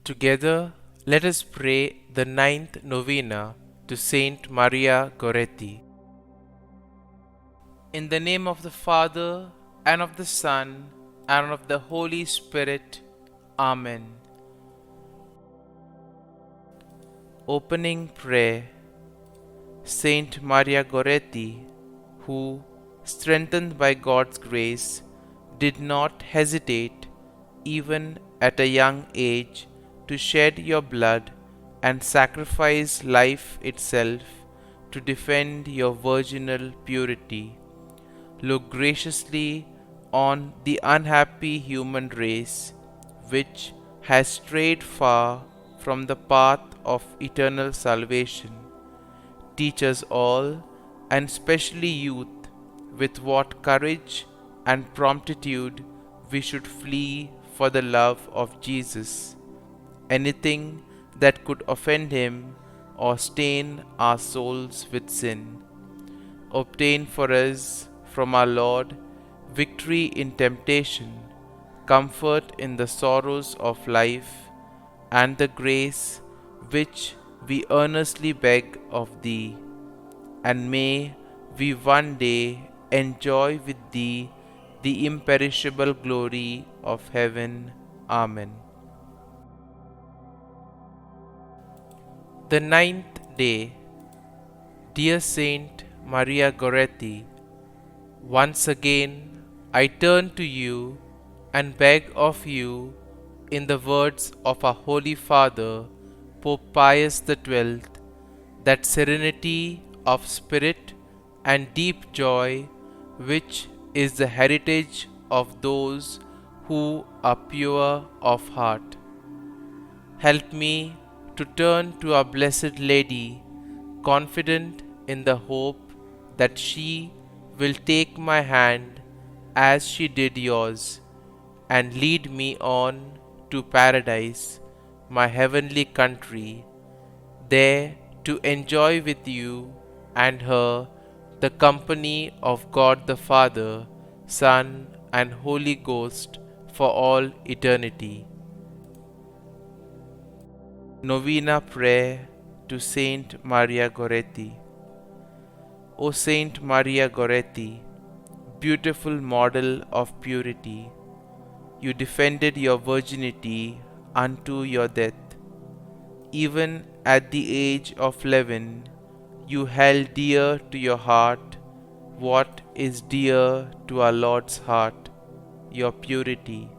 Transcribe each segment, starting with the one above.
Together, let us pray the ninth novena to St Maria Goretti. In the name of the Father, and of the Son, and of the Holy Spirit. Amen. Opening Prayer. Saint Maria Goretti, who, strengthened by God's grace, did not hesitate, even at a young age, to shed your blood and sacrifice life itself to defend your virginal purity. Look graciously on the unhappy human race, which has strayed far from the path of eternal salvation. Teach us all, and especially youth, with what courage and promptitude we should flee for the love of Jesus. Anything that could offend him or stain our souls with sin. Obtain for us from our Lord victory in temptation, comfort in the sorrows of life, and the grace which we earnestly beg of thee. And may we one day enjoy with thee the imperishable glory of heaven. Amen. The ninth day. Dear Saint Maria Goretti, once again I turn to you and beg of you, in the words of our Holy Father, Pope Pius XII, that serenity of spirit and deep joy which is the heritage of those who are pure of heart. Help me to turn to our Blessed Lady, confident in the hope that she will take my hand as she did yours, and lead me on to paradise, my heavenly country, there to enjoy with you and her the company of God the Father, Son, and Holy Ghost for all eternity. Novena Prayer to Saint Maria Goretti. O Saint Maria Goretti, beautiful model of purity, you defended your virginity unto your death. Even at the age of 11, you held dear to your heart what is dear to our Lord's heart, your purity.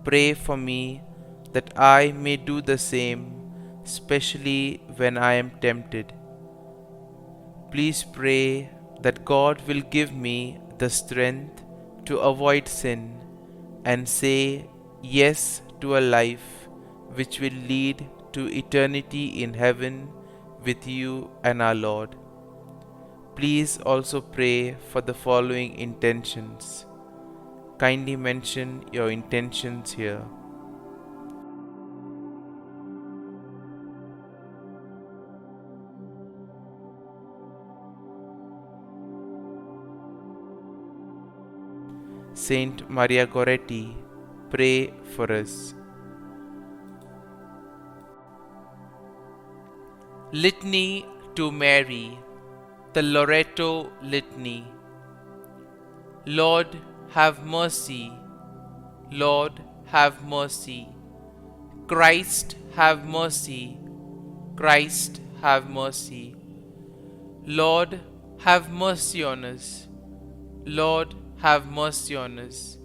Pray for me that I may do the same, especially when I am tempted. Please pray that God will give me the strength to avoid sin and say yes to a life which will lead to eternity in heaven with you and our Lord. Please also pray for the following intentions. Kindly mention your intentions here. Saint Maria Goretti, pray for us. Litany to Mary, the Loreto Litany. Lord, have mercy. Lord, have mercy. Christ, have mercy. Christ, have mercy. Lord, have mercy on us. Lord, have mercy on us.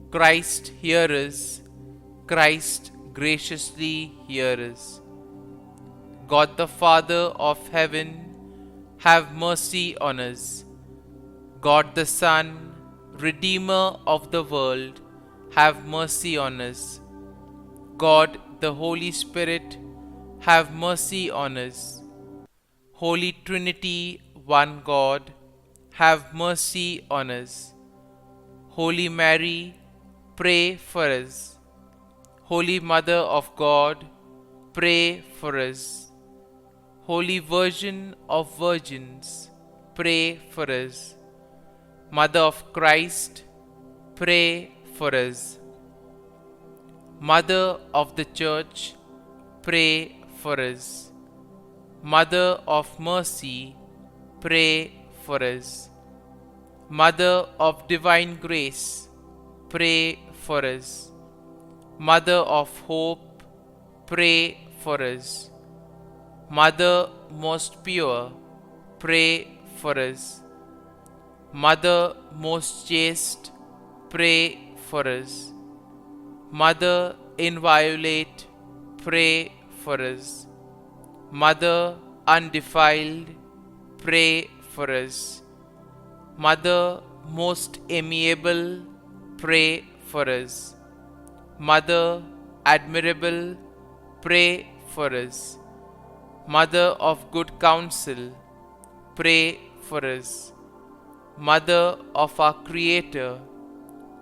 Christ, hear us. Christ, graciously hear us. God the Father of heaven, have mercy on us. God the Son, Redeemer of the world, have mercy on us. God the Holy Spirit, have mercy on us. Holy Trinity, one God, have mercy on us. Holy Mary, pray for us. Holy Mother of God, pray for us. Holy Virgin of Virgins, pray for us. Mother of Christ, pray for us. Mother of the Church, pray for us. Mother of Mercy, pray for us. Mother of Divine Grace, pray for us. Mother of Hope, pray for us. Mother most pure, pray for us. Mother most chaste, pray for us. Mother inviolate, pray for us. Mother undefiled, pray for us. Mother most amiable, pray for us. Mother admirable, pray for us. Mother of good counsel, pray for us. Mother of our Creator,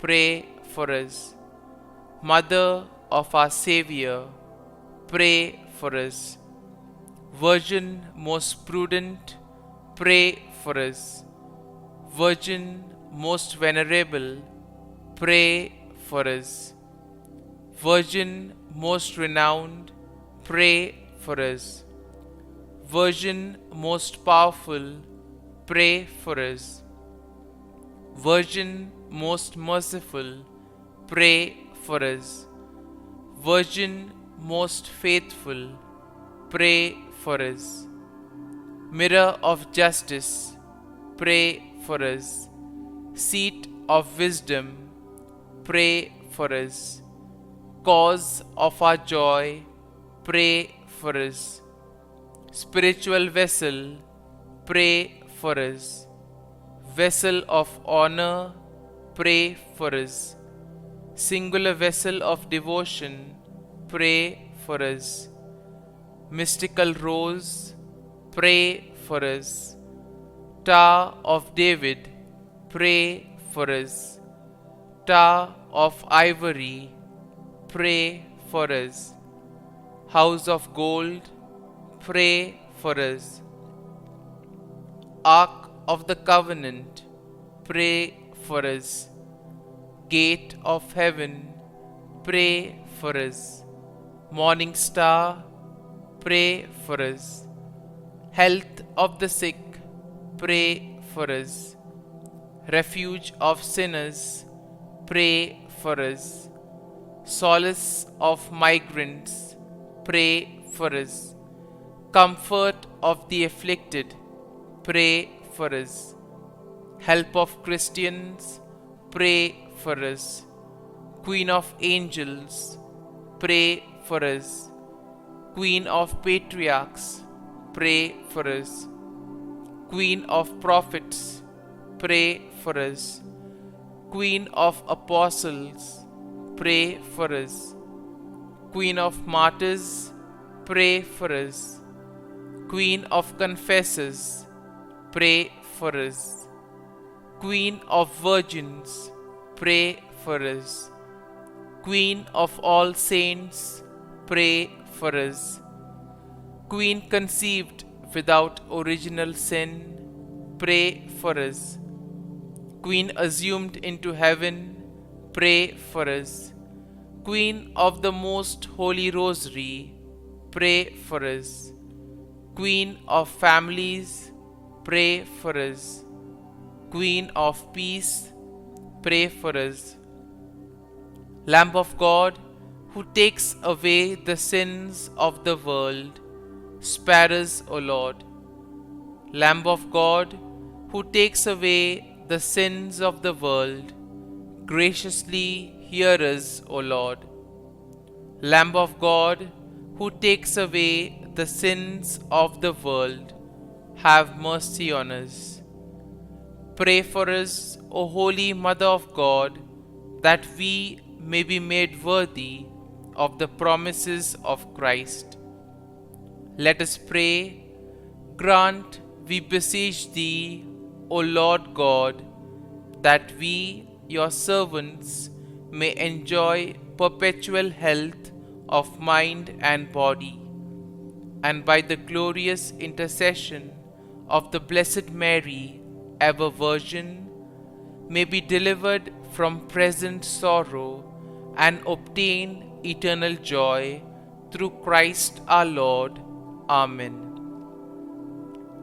pray for us. Mother of our Savior, pray for us. Virgin most prudent, pray for us. Virgin most venerable, pray for us. Virgin most renowned, pray for us. Virgin most powerful, pray for us. Virgin most merciful, pray for us. Virgin most faithful, pray for us. Mirror of justice, pray for us. Seat of wisdom, pray for us. Cause of our joy, pray for us. Spiritual vessel, pray for us. Vessel of honor, pray for us. Singular vessel of devotion, pray for us. Mystical rose, pray for us. Tower of David, pray for us. Tower of ivory, pray for us. House of gold, pray for us. Ark of the Covenant, pray for us. Gate of heaven, pray for us. Morning star, pray for us. Health of the sick, pray for us. Refuge of sinners, pray for us. Solace of migrants, pray for us. Comfort of the afflicted, pray for us. Help of Christians, pray for us. Queen of angels, pray for us. Queen of patriarchs, pray for us. Queen of prophets, pray for us. Queen of apostles, pray for us. Queen of martyrs, pray for us. Queen of confessors, pray for us. Queen of virgins, pray for us. Queen of all saints, pray for us. Queen conceived without original sin, pray for us. Queen assumed into heaven, pray for us. Queen of the Most Holy Rosary, pray for us. Queen of families, pray for us. Queen of peace, pray for us. Lamb of God, who takes away the sins of the world, spare us, O Lord. Lamb of God, who takes away the sins of the world, graciously hear us, O Lord. Lamb of God, who takes away the sins of the world, have mercy on us. Pray for us, O Holy Mother of God, that we may be made worthy of the promises of Christ. Let us pray. Grant, we beseech Thee, O Lord God, that we, Your servants, may enjoy perpetual health of mind and body, and by the glorious intercession of the Blessed Mary, ever Virgin, may be delivered from present sorrow and obtain eternal joy, through Christ our Lord. Amen.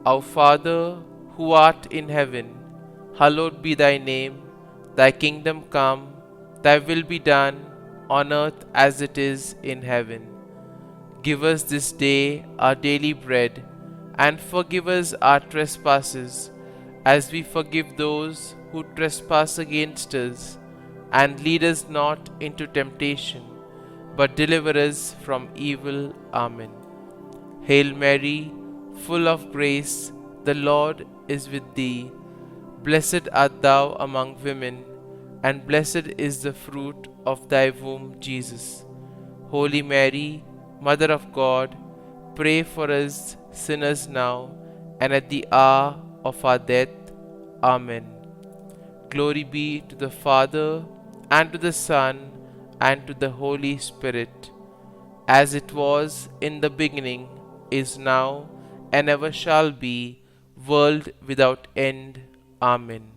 Our Father, who art in heaven, hallowed be thy name. Thy kingdom come, thy will be done, on earth as it is in heaven. Give us this day our daily bread, and forgive us our trespasses, as we forgive those who trespass against us. And lead us not into temptation, but deliver us from evil. Amen. Hail Mary, full of grace, the Lord is with thee. Blessed art thou among women, and blessed is the fruit of thy womb, Jesus. Holy Mary, Mother of God, pray for us sinners now and at the hour of our death. Amen. Glory be to the Father, and to the Son, and to the Holy Spirit, as it was in the beginning, is now, and ever shall be, world without end. Amen.